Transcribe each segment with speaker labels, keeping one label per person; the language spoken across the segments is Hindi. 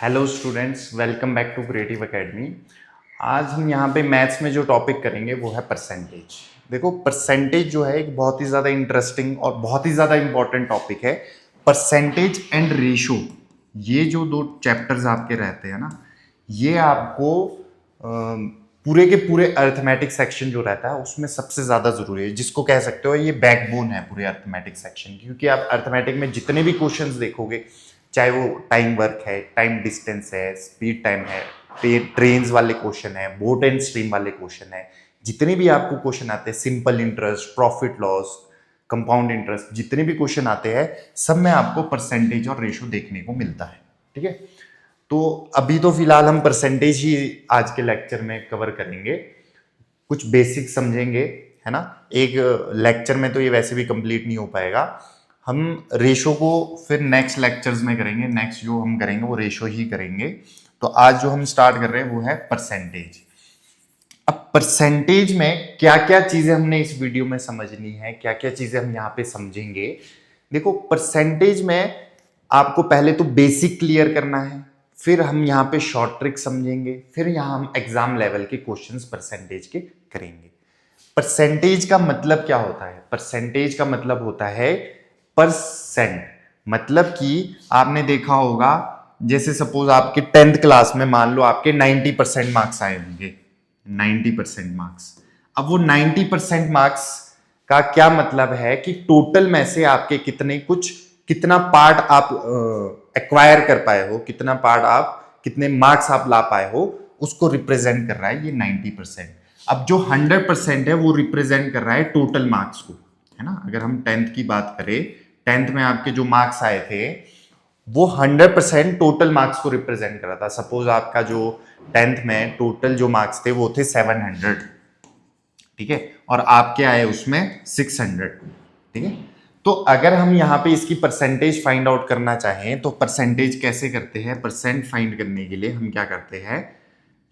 Speaker 1: Hello students, welcome back to Creative Academy. आज हम यहाँ पे मैथ्स में जो टॉपिक करेंगे वो है परसेंटेज। देखो, परसेंटेज जो है एक बहुत ही ज़्यादा इंटरेस्टिंग और बहुत ही ज़्यादा इंपॉर्टेंट टॉपिक है। परसेंटेज एंड रेशो, ये जो दो चैप्टर्स आपके रहते हैं ना, ये आपको पूरे के पूरे अर्थमेटिक सेक्शन जो रहता है उसमें सबसे ज़्यादा ज़रूरी है, जिसको कह सकते हो ये बैकबोन है पूरे अर्थमेटिक सेक्शन की। क्योंकि आप अर्थमेटिक में जितने भी क्वेश्चंस देखोगे, चाहे वो टाइम वर्क है, टाइम डिस्टेंस है, स्पीड टाइम है, ट्रेन्स वाले क्वेश्चन है, बोट एंड स्ट्रीम वाले क्वेश्चन है, जितने भी आपको क्वेश्चन आते हैं, simple interest, profit loss, compound interest, जितने भी क्वेश्चन आते हैं सब में आपको परसेंटेज और रेशो देखने को मिलता है। ठीक है, तो अभी तो फिलहाल हम परसेंटेज ही आज के लेक्चर में कवर करेंगे, कुछ बेसिक समझेंगे, है ना। एक लेक्चर में तो ये वैसे भी कंप्लीट नहीं हो पाएगा। हम रेशो को फिर नेक्स्ट लेक्चर्स में करेंगे, नेक्स्ट जो हम करेंगे वो रेशो ही करेंगे। तो आज जो हम स्टार्ट कर रहे हैं वो है परसेंटेज। अब परसेंटेज में क्या क्या चीजें हमने इस वीडियो में समझनी है, क्या क्या चीजें हम यहाँ पे समझेंगे। देखो, परसेंटेज में आपको पहले तो बेसिक क्लियर करना है, फिर हम यहाँ पे शॉर्ट ट्रिक समझेंगे, फिर यहाँ हम एग्जाम लेवल के क्वेश्चंस परसेंटेज के करेंगे। परसेंटेज का मतलब क्या होता है? परसेंटेज का मतलब होता है परसेंट। मतलब कि आपने देखा होगा, जैसे सपोज आपके 10th क्लास में मान लो आपके 90% मार्क्स आए होंगे, 90% मार्क्स। अब वो 90% मार्क्स का क्या मतलब है कि टोटल में से आपके कितना पार्ट आप एक्वायर कर पाए हो, कितना पार्ट आप, कितने मार्क्स आप ला पाए हो, उसको रिप्रेजेंट कर रहा है ये 90%। अब जो 100% है वो रिप्रेजेंट कर रहा है टोटल मार्क्स को, है ना। अगर हम 10th की बात करें, 10th में आपके जो मार्क्स आए थे वो 100% टोटल मार्क्स को रिप्रेजेंट कर रहा था। सपोज आपका जो 10th में टोटल जो मार्क्स थे वो थे 700, ठीक है, और आपके आए उसमें 600, ठीक है। तो अगर हम यहाँ पे इसकी परसेंटेज फाइंड आउट करना चाहें तो परसेंटेज कैसे करते हैं? परसेंट फाइंड करने के लिए हम क्या करते हैं,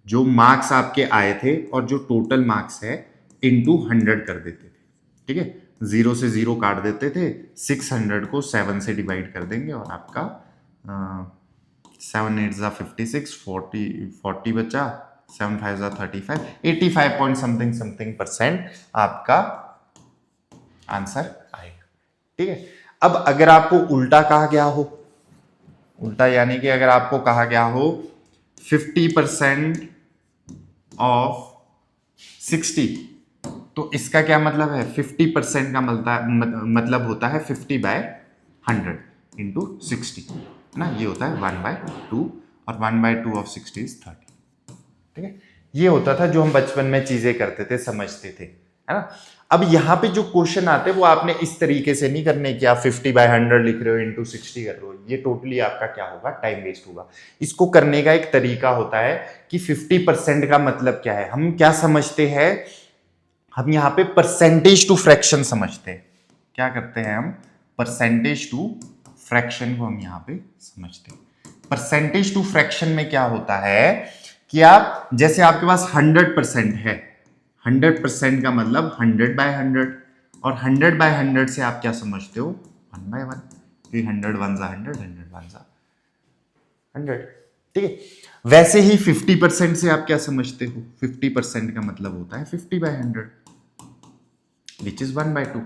Speaker 1: जो मार्क्स आपके आए थे और जो टोटल मार्क्स है इनटू 100 कर देते थे, ठीक है। 0 से 0 काट देते थे, 600 को 7 से डिवाइड कर देंगे और आपका 7 8 56, 40 बचा, 7 5 35, 85 पॉइंट समथिंग समथिंग परसेंट आपका आंसर आएगा, ठीक है। अब अगर आपको उल्टा कहा गया हो, उल्टा यानी कि अगर आपको कहा गया हो 50% ऑफ 60, तो इसका क्या मतलब है? 50% का मतलब होता है 50/100 इंटू 60, है ना। ये होता है 1/2, और 1/2 ऑफ 60 इज 30, ठीक है। ये होता था जो हम बचपन में चीजें करते थे, समझते थे, है ना। अब यहाँ पे जो क्वेश्चन आते हैं वो आपने इस तरीके से नहीं करने कि आप 50/100 लिख रहे हो, इंटू 60 कर रहे हो। ये टोटली आपका क्या होगा? टाइम वेस्ट होगा। इसको करने का एक तरीका होता है कि 50% का मतलब क्या है। हम क्या समझते हैं, हम यहाँ पे परसेंटेज टू फ्रैक्शन समझते हैं। क्या करते हैं हम? परसेंटेज टू फ्रैक्शन को हम यहाँ पे समझते हैं। परसेंटेज टू फ्रैक्शन में क्या होता है कि आप, जैसे आपके पास 100% है, 100% का मतलब 100/100, और 100/100 से आप क्या समझते हो? 1/1। 100 1 जा 100, 100 1 जा 100, ठीक है। वैसे ही 50% से आप क्या समझते हो? 50% का मतलब होता है 50/100, विच इज 1/2।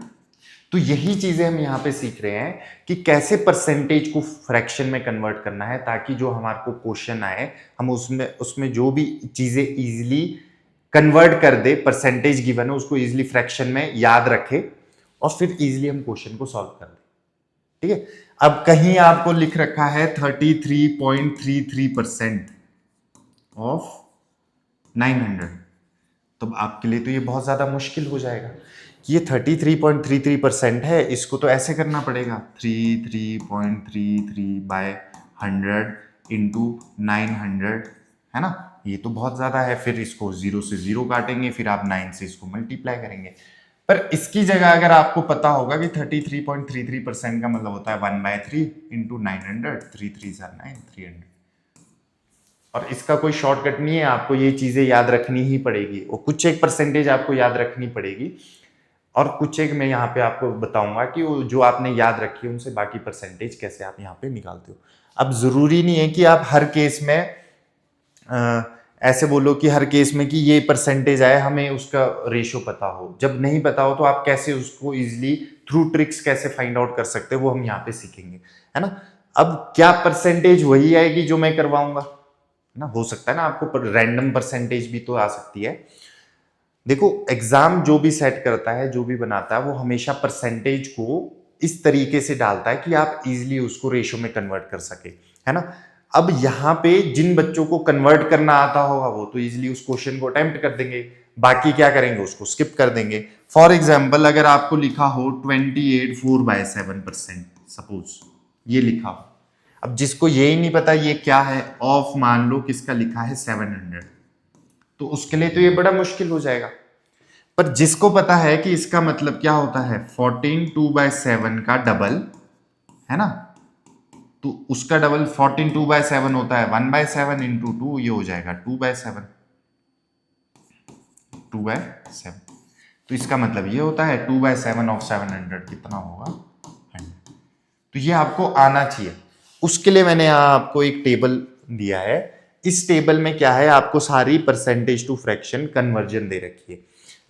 Speaker 1: तो यही चीजें हम यहाँ पे सीख रहे हैं कि कैसे परसेंटेज को फ्रैक्शन में कन्वर्ट करना है, ताकि जो हमारे को क्वेश्चन आए हम उसमें उसमें जो भी चीजें इजीली कन्वर्ट कर दे, परसेंटेज गिवन है उसको इजीली फ्रैक्शन में याद रखे और फिर इजीली हम क्वेश्चन को सॉल्व कर दें, ठीक है। अब कहीं आपको लिख रखा है 33.33% ऑफ 900, तो आपके लिए तो ये बहुत ज्यादा मुश्किल हो जाएगा। ये 33.33% है, इसको तो ऐसे करना पड़ेगा 33.33/100 इंटू 900, है ना। ये तो बहुत ज्यादा है। फिर इसको 0 से 0 काटेंगे, फिर आप 9 से इसको मल्टीप्लाई करेंगे। पर इसकी जगह अगर आपको पता होगा कि 33.33% का मतलब होता है 1/3 इंटू 900, 3 3 9, 300, और इसका कोई शॉर्टकट नहीं है, आपको ये चीजें याद रखनी ही पड़ेगी और कुछ एक परसेंटेज आपको याद रखनी पड़ेगी। और कुछ एक मैं यहाँ पे आपको बताऊंगा कि वो जो आपने याद रखी है उनसे बाकी परसेंटेज कैसे आप यहाँ पे निकालते हो। अब जरूरी नहीं है कि आप हर केस में ऐसे बोलो कि हर केस में कि ये परसेंटेज आए, हमें उसका रेशियो पता हो। जब नहीं पता हो तो आप कैसे उसको इजीली थ्रू ट्रिक्स कैसे फाइंड आउट कर सकते हो वो हम यहाँ पे सीखेंगे, है ना। अब क्या परसेंटेज वही आएगी जो मैं करवाऊंगा, है ना। हो सकता है ना आपको रैंडम परसेंटेज भी तो आ सकती है। देखो एग्जाम जो भी सेट करता है, जो भी बनाता है, वो हमेशा परसेंटेज को इस तरीके से डालता है कि आप इजीली उसको रेशियो में कन्वर्ट कर सके, है ना। अब यहाँ पे जिन बच्चों को कन्वर्ट करना आता होगा वो तो इजीली उस क्वेश्चन को अटेम्प्ट कर देंगे, बाकी क्या करेंगे उसको स्किप कर देंगे। फॉर एग्जाम्पल अगर आपको लिखा हो 28 4/7%, सपोज ये लिखा हो, अब जिसको यही नहीं पता ये क्या है, ऑफ मान लो किसका लिखा है 700, तो उसके लिए तो ये बड़ा मुश्किल हो जाएगा। पर जिसको पता है कि इसका मतलब क्या होता है 14 2/7 का डबल, है ना, तो उसका डबल 14 2/7 होता है 1/7 इंटू 2, ये हो जाएगा 2/7, 2/7। तो इसका मतलब ये होता है 2/7 ऑफ 700 कितना होगा 100। तो ये आपको आना चाहिए। उसके लिए मैंने यहाँ आपको एक टेबल दिया है। इस टेबल में क्या है, आपको सारी परसेंटेज टू फ्रैक्शन कन्वर्जन दे रखी है।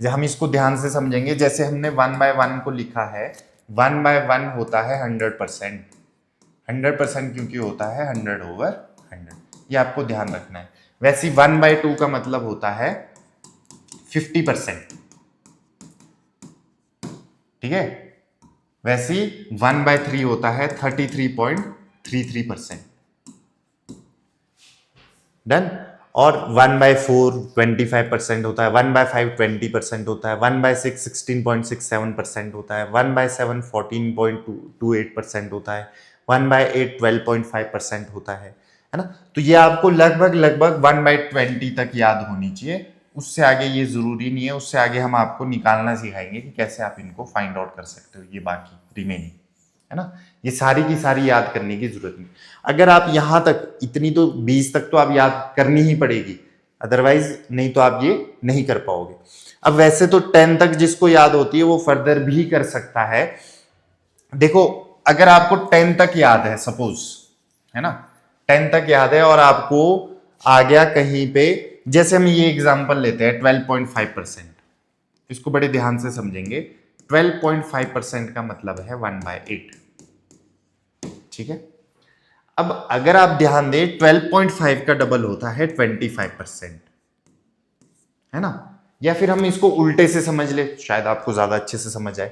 Speaker 1: जब हम इसको ध्यान से समझेंगे, जैसे हमने 1/1 को लिखा है, 1/1 होता है 100%। 100% क्योंकि होता है 100/100, ये आपको ध्यान रखना है। वैसे 1/2 का मतलब होता है 50%, ठीक है। वैसे 1/3 होता है 33.33%, डन। और 1/4 25% होता है, 1/5 20% होता है, 1/6 16.67% होता है, 1/7 14.28% होता है, 1/8 12.5% होता है ना। तो ये आपको लगभग लगभग 1/20 तक याद होनी चाहिए। उससे आगे ये जरूरी नहीं है, उससे आगे हम आपको निकालना सिखाएंगे कि कैसे आप इनको फाइंड आउट कर सकते हो, ये बाकी रिमेनिंग, है ना। ये सारी की सारी याद करने की जरूरत नहीं। अगर आप यहां तक इतनी तो 20 तक तो आप याद करनी ही पड़ेगी, अदरवाइज नहीं तो आप ये नहीं कर पाओगे। अब वैसे तो 10 तक जिसको याद होती है वो फर्दर भी कर सकता है। देखो अगर आपको 10 तक याद है सपोज, है ना, 10 तक याद है और आपको आ गया कहीं पे, जैसे हम ये एग्जांपल लेते हैं 12.5%, इसको बड़े ध्यान से समझेंगे। 12.5% का मतलब है 1/8, ठीक है। अब अगर आप ध्यान दें 12.5 का डबल होता है 25%, है ना। या फिर हम इसको उल्टे से समझ ले, शायद आपको ज्यादा अच्छे से समझ आए।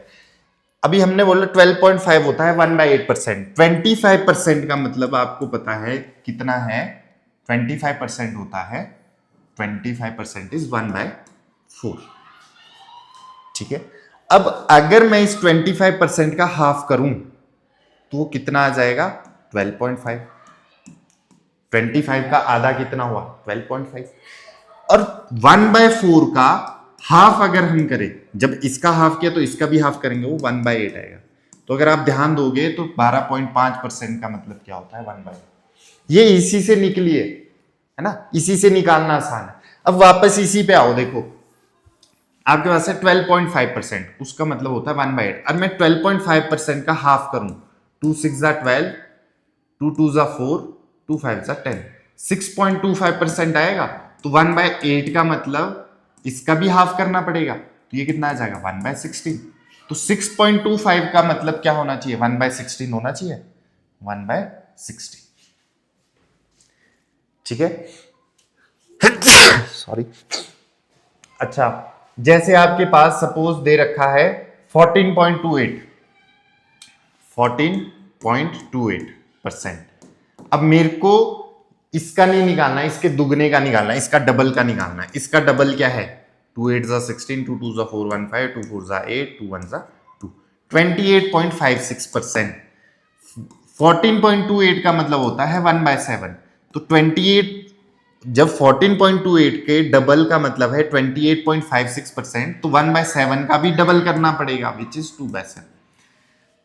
Speaker 1: अभी हमने बोला 12.5 होता है 1/8%, 25% का मतलब आपको पता है कितना है, 25% होता है 25% इज 1/4, ठीक है। अब अगर मैं इस 25% का हाफ करूं तो वो कितना आ जाएगा 12.5। 25 का आधा कितना हुआ 12.5। और 1/4 का हाफ अगर हम करें, जब इसका हाफ किया तो इसका भी हाफ करेंगे, वो 1/8 आएगा। तो अगर आप ध्यान दोगे तो 12.5% का मतलब क्या होता है 1/8। ये इसी से निकली है ना, इसी से निकालना आसान है। अब वापस इसी पे आओ, देखो आपके पास है 12.5%, उसका मतलब होता है 1/8। अब मैं 12.5% का हाफ करूं, 2 6 12, 2 2 4, 2 5 10, 6.25% आएगा। तो 1/8 का मतलब इसका भी हाफ करना पड़ेगा, तो ये कितना आ जाएगा 1/16। तो 6.25 का मतलब क्या होना चाहिए 1/16 होना चाहिए, 1/16, ठीक है। सॉरी। अच्छा, जैसे आपके पास सपोज दे रखा है 14.28, 14.28%। अब मेरे को इसका नहीं निकालना, इसके दुगने का निकालना, इसका डबल का निकालना है। इसका डबल क्या है 2 8 16, 2 2 4 1 5, 2 4 8, 2 1 2, 28.56%। 14.28 का मतलब होता है 1/7। तो 28, जब 14.28 के डबल का मतलब है 28.56%, तो 1/7 का भी डबल करना पड़ेगा विच इज 2/7।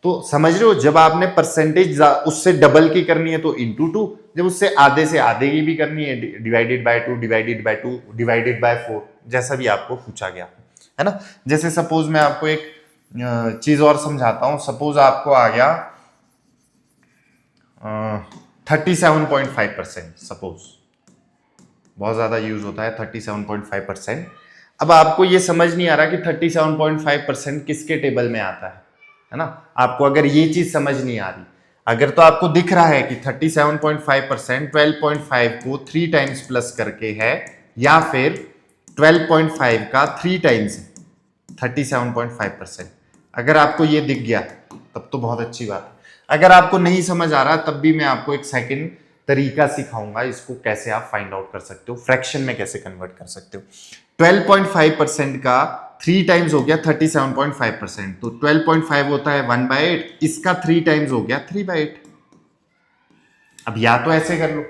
Speaker 1: तो समझ रहे हो, जब आपने परसेंटेज उससे डबल की करनी है तो इंटू 2, जब उससे आधे से आधे की भी करनी है divided by 2, divided by 2, divided by 4, जैसा भी आपको पूछा गया, है ना। जैसे सपोज मैं आपको एक चीज और समझाता हूं। सपोज आपको आ गया 37.5%, सपोज बहुत ज्यादा यूज होता है 37.5%। अब आपको ये समझ नहीं आ रहा कि 37.5% किसके टेबल में आता है ना। आपको अगर ये चीज समझ नहीं आ रही, अगर तो आपको दिख रहा है कि 37.5% 12.5 को 3 टाइम्स प्लस करके है, या फिर 12.5 का 3 टाइम्स है 37.5%, अगर आपको ये दिख गया तब तो बहुत अच्छी बात है। अगर आपको नहीं समझ आ रहा तब भी मैं आपको एक सेकंड तरीका सिखाऊंगा इसको कैसे आप फाइंड आउट कर सकते हो, फ्रैक्शन में कैसे कन्वर्ट कर सकते हो। 12.5% का 3 टाइम्स हो गया 37.5%, तो 12.5 होता है 1/8, इसका 3 टाइम्स हो गया 3/8। अब या तो ऐसे कर लो,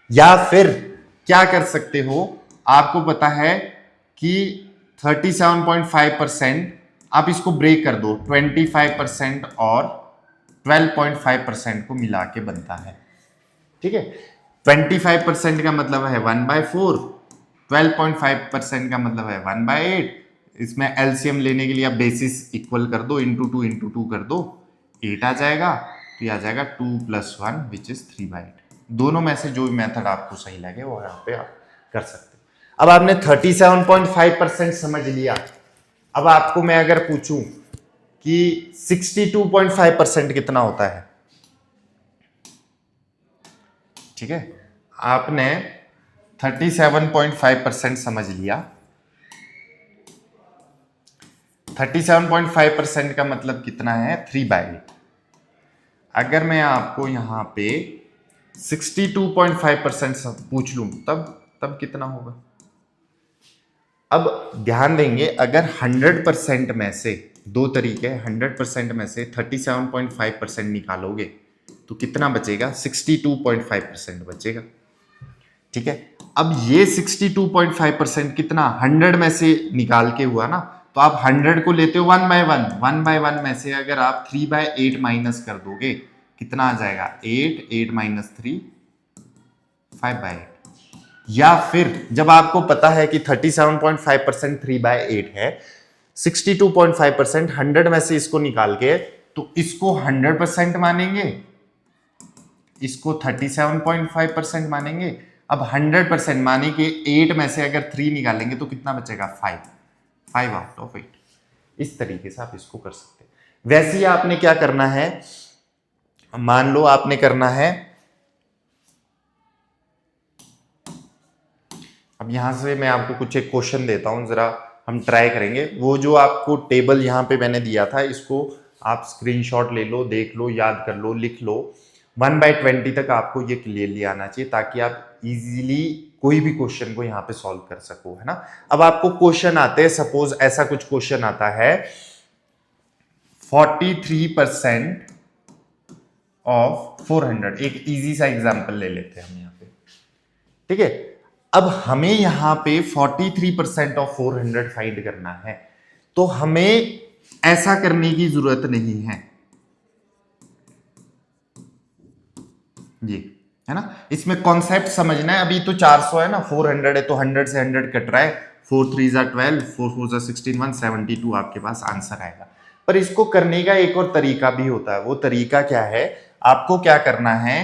Speaker 1: या फिर क्या कर सकते हो, आपको पता है कि 37.5% आप इसको ब्रेक कर दो, 25% और 12.5% को मिला के बनता है, ठीक है। 25% का मतलब है 1/4, 12.5% का मतलब है 1/8। इसमें एलसीएम लेने के लिए आप बेसिस इक्वल कर दो, इंटू टू कर दो, 8 आ जाएगा। तो ये आ जाएगा 2 + 1 विच इज 3/8। दोनों में से जो भी मेथड आपको सही लगे वो यहाँ पे आप कर सकते हो। अब आपने 37.5% समझ लिया। अब आपको मैं अगर पूछूं कि 62.5% कितना होता है, ठीक है, आपने 37.5% समझ लिया। 37.5% का मतलब कितना है, 3/8। अगर मैं आपको यहां पे 62.5% पूछ लूं तब तब कितना होगा। अब ध्यान देंगे, अगर 100% में से, दो तरीके, 100% में से 37.5% निकालोगे तो कितना बचेगा, 62.5% बचेगा, ठीक है। अब ये 62.5% कितना 100 में से निकाल के हुआ ना, तो आप 100 को लेते हो 1/1, 1/1 में से अगर आप 3/8 माइनस कर दोगे कितना आ जाएगा, 8, 8 - 3 5/8। या फिर जब आपको पता है कि 37.5% 3/8 है, 62.5% 100 में से इसको निकाल के, तो इसको 100% मानेंगे, इसको 37.5% मानेंगे। अब 100% माने के 8 में से अगर 3 निकालेंगे तो कितना बचेगा, 5 आउट ऑफ 8। इस तरीके से आप इसको कर सकते हैं। वैसे ही आपने क्या करना है, मान लो आपने करना है, अब यहां से मैं आपको कुछ एक क्वेश्चन देता हूं, जरा हम ट्राई करेंगे। वो जो आपको टेबल यहां पे मैंने दिया था, इसको आप स्क्रीनशॉट ले लो, देख लो, याद कर लो, लिख लो। 1/20 तक आपको ये क्लियरली आना चाहिए ताकि आप इजीली कोई भी क्वेश्चन को यहाँ पे सॉल्व कर सको, है ना। अब आपको क्वेश्चन आते हैं, सपोज ऐसा कुछ क्वेश्चन आता है, 43% ऑफ 400। एक इजी सा एग्जांपल ले लेते हैं हम यहाँ पे, ठीक है। अब हमें यहां पे 43% ऑफ 400 फाइंड करना है, तो हमें ऐसा करने की जरूरत नहीं है, ये है ना। इसमें कॉन्सेप्ट समझना है। अभी तो 400 है ना, 400 है तो 100 से 100 कट रहा है, 4 3 12, 4 4 16, 172 आपके पास आंसर आएगा। पर इसको करने का एक और तरीका भी होता है। वो तरीका क्या है, आपको क्या करना है,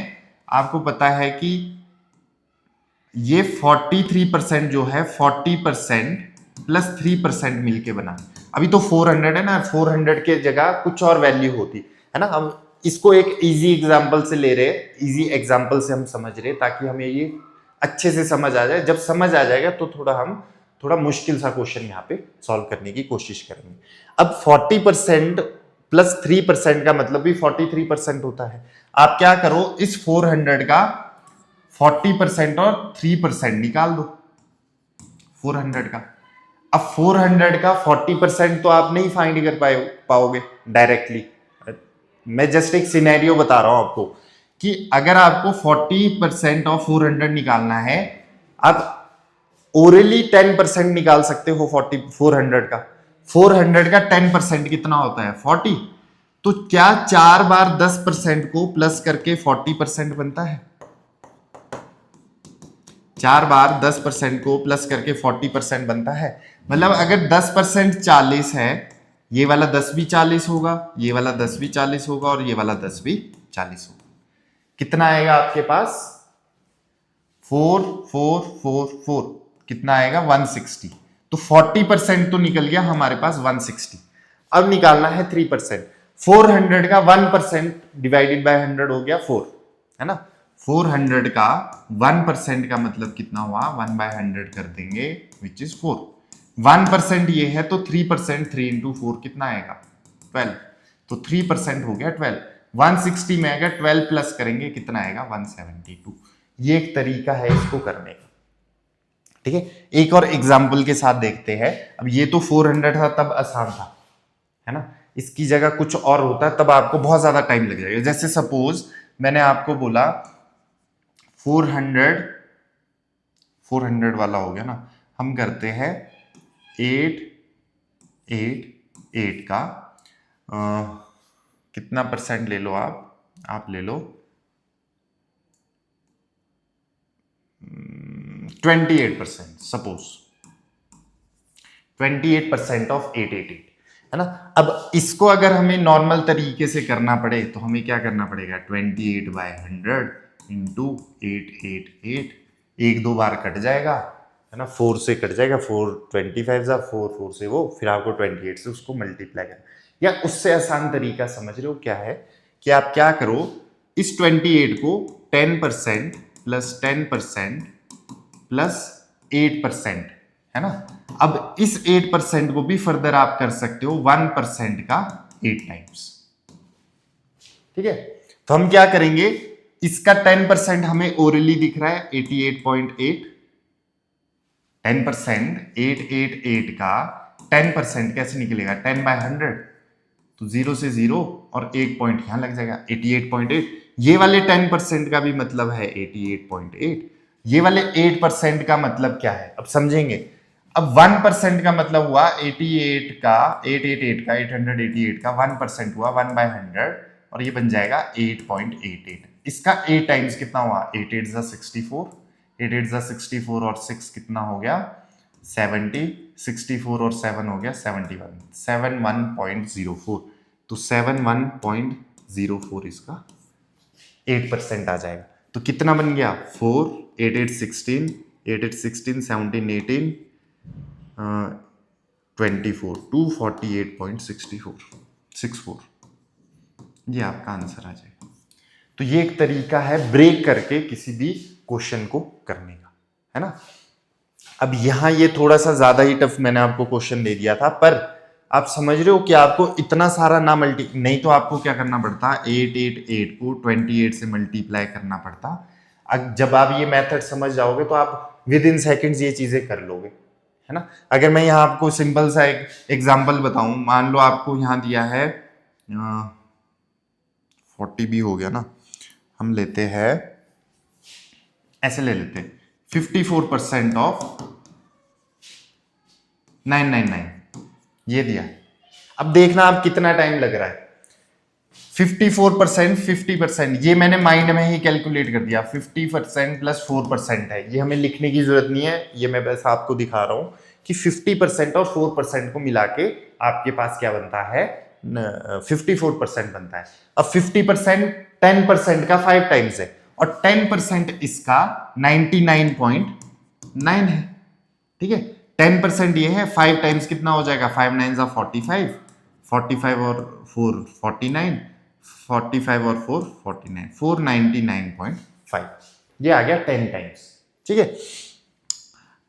Speaker 1: आपको पता है कि ये 43% जो है 40% प्लस 3% मिलके बना। अभी तो 400 है ना, 400 के जगह कुछ और वैल्यू होती है ना। हम इसको एक इजी एग्जांपल से ले रहे, इजी एग्जांपल से हम समझ रहे ताकि हमें ये अच्छे से समझ आ जाए। जब समझ आ जाएगा तो हम थोड़ा मुश्किल सा क्वेश्चन यहाँ पे सॉल्व करने की कोशिश करेंगे। अब 40% प्लस 3% का मतलब भी 43% होता है। आप क्या करो, इस 400 का 40% और 3% निकाल दो 400 का। अब 400 का 40% तो आप नहीं फाइंड कर पाओगे डायरेक्टली। मैं जस्ट एक सिनेरियो बता रहा हूं आपको कि अगर आपको 40% ऑफ 400 निकालना है, आप ओरली 10% निकाल सकते हो 400 का। 400 का 10% कितना होता है, 40। तो क्या 4 बार 10% को प्लस करके 40% बनता है, 4 बार 10% को प्लस करके 40% बनता है। मतलब अगर 10% 40 है ये वाला 10 भी 40 होगा, ये वाला 10 भी 40 होगा और ये वाला 10 भी 40 होगा। कितना आएगा आपके पास? 4 4 4 4 कितना आएगा? 160। तो 40% तो निकल गया हमारे पास 160। अब निकालना है 3%। 400 का 1% डिवाइडेड बाय 100 हो गया 4, है ना। 400 का 1% का मतलब कितना हुआ? 1/100 कर देंगे विच इज 4। 1% ये है तो 3%, 3 इंटू 4 कितना आएगा? 12। तो 3% हो गया 12। 160 में अगर 12 प्लस करेंगे कितना आएगा? 172। ये एक तरीका है इसको करने का, ठीक है। एक और एग्जाम्पल के साथ देखते हैं। अब ये तो 400 था तब आसान था, है ना। इसकी जगह कुछ और होता है तब आपको बहुत ज्यादा टाइम लग जाएगा। जैसे सपोज मैंने आपको बोला 400 वाला हो गया ना, हम करते हैं 888 का कितना परसेंट ले लो आप ले लो 28%, सपोज 28% ऑफ 888, है ना। अब इसको अगर हमें नॉर्मल तरीके से करना पड़े तो हमें क्या करना पड़ेगा? 28/100 इंटू 888। एक दो बार कट जाएगा, है ना, 4 से कट जाएगा, 4 25 जा 4 4 से वो, फिर आपको 28 से उसको मल्टीप्लाई करना। या उससे आसान तरीका समझ रहे हो क्या है कि आप क्या करो, इस 28 को 10% प्लस 10% प्लस 8%, है ना। अब इस 8% को भी फर्दर आप कर सकते हो 1% का 8 टाइम्स, ठीक है। तो हम क्या करेंगे, इसका 10% हमें ओरली दिख रहा है 88.8। 10% 888 का 10% कैसे निकलेगा? 10/100, तो 0 से 0 और एक पॉइंट यहां लग जाएगा 88.8। ये वाले 10% का भी मतलब है 88.8। ये वाले 8% का मतलब क्या है अब समझेंगे। अब 1% का मतलब हुआ 88 का 888 का 888 का 1% हुआ 1/100 और ये बन जाएगा 8.88। इसका 8 टाइम्स कितना हुआ? 8 8 जा 64, 8 8 जा 64 और 6 कितना हो गया? 70। 64 और 7 हो गया 71, 71.04। तो 71.04 इसका 8% आ जाएगा। तो कितना बन गया? 4 8 8 16 8 8 16 17 18 24 248.64। ये आपका आंसर आ जाएगा। तो ये एक तरीका है ब्रेक करके किसी भी क्वेश्चन को करने का, है ना। अब यहां ये थोड़ा सा ज्यादा ही टफ मैंने आपको क्वेश्चन दे दिया था, पर आप समझ रहे हो कि आपको इतना सारा ना नहीं तो आपको क्या करना पड़ता? 888 को 28 से मल्टीप्लाई करना पड़ता। जब आप ये मेथड समझ जाओगे तो आप विद इन सेकेंड्स ये चीजें कर लोगे, है ना। अगर मैं यहाँ आपको सिंपल सा एक एग्जाम्पल बताऊं, मान लो आपको यहाँ दिया है 40 भी हो गया ना, हम लेते हैं ऐसे ले लेते हैं 54% ऑफ 999 ये दिया। अब देखना आप कितना टाइम लग रहा है। 54% 50%, ये मैंने माइंड में ही कैलकुलेट कर दिया। 50% प्लस 4% है, ये हमें लिखने की जरूरत नहीं है, ये मैं बस आपको दिखा रहा हूं कि 50% और 4% को मिला के आपके पास क्या बनता है? 54% बनता है। अब 50% 10% का 5 टाइम्स है और 10% इसका 99.9 है, ठीक है। 10% ये है, 5 टाइम्स कितना हो जाएगा? 5 9 जा 45, 45 और 4 49, 45 और 4 49, 499.5 ये आ गया 10 टाइम्स, ठीक है।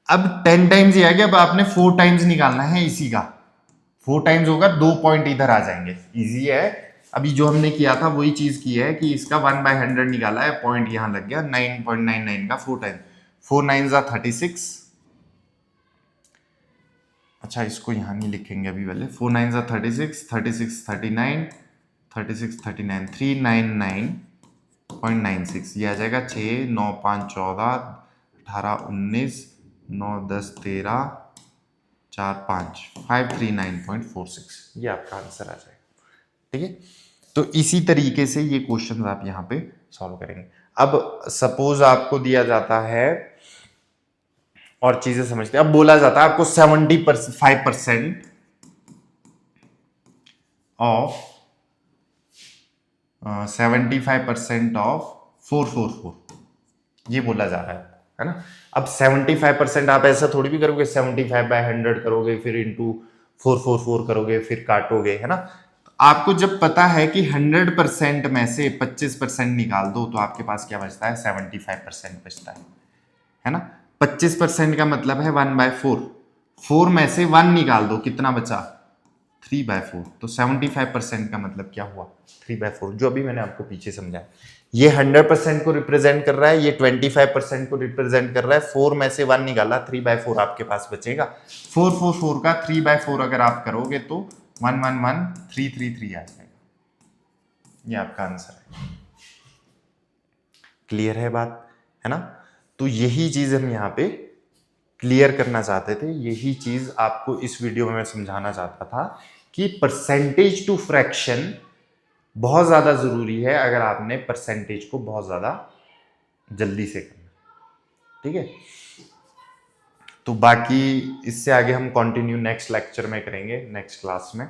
Speaker 1: अब 10 टाइम्स ये आ गया। अब आपने 4 टाइम्स निकालना है इसी का। 4 टाइम्स होगा, 2 पॉइंट इधर आ जाएंगे, इजी है। अभी जो हमने किया था वही चीज की है कि इसका 1/100 निकाला है, पॉइंट यहां लग गया 9.99 का 4 टाइम्स। 4 9 जा 36, अच्छा इसको यहां नहीं लिखेंगे अभी पहले। 4 9 जा 36, 36 39, 36 39 399.96 ये आ जाएगा। 6 9 5 14 18 19 9 10 13 4 5 539.46 ये आपका आंसर आ जाएगा, ठीक है। तो इसी तरीके से ये क्वेश्चन आप यहाँ पे सॉल्व करेंगे। अब सपोज आपको दिया जाता है और चीजें समझते हैं। अब बोला जाता है आपको 75% ऑफ 75% ऑफ 444 ये बोला जा रहा है ना। अब 75% आप ऐसा थोड़ी भी करोगे 75/100 करोगे फिर इंटू 444 करोगे फिर काटोगे, है ना। तो आपको जब पता है कि 100% में से 25% निकाल दो तो आपके पास क्या बचता है, 75% बचता है ना। 25% का मतलब है 1/4, 4 में से 1 निकाल दो, कितना बचा, 3/4। तो 75% का मतलब क्या हुआ, 3/4, जो अभी मैंने आपको पीछे समझाया। ये 100% को रिप्रेजेंट कर रहा है, ये 25% को रिप्रेजेंट कर रहा है। 4 में से 1 निकाला, 3/4 आपके पास बचेगा। 444 का 3/4 अगर आप करोगे तो 111333 आ जाएगा। ये आपका आंसर है। क्लियर है बात, है ना। तो यही चीज हम यहाँ पे क्लियर करना चाहते थे, यही चीज आपको इस वीडियो में मैं समझाना चाहता था कि परसेंटेज टू फ्रैक्शन बहुत ज्यादा जरूरी है अगर आपने परसेंटेज को बहुत ज्यादा जल्दी से करना, ठीक है। तो बाकी इससे आगे हम कंटिन्यू नेक्स्ट लेक्चर में करेंगे, नेक्स्ट क्लास में।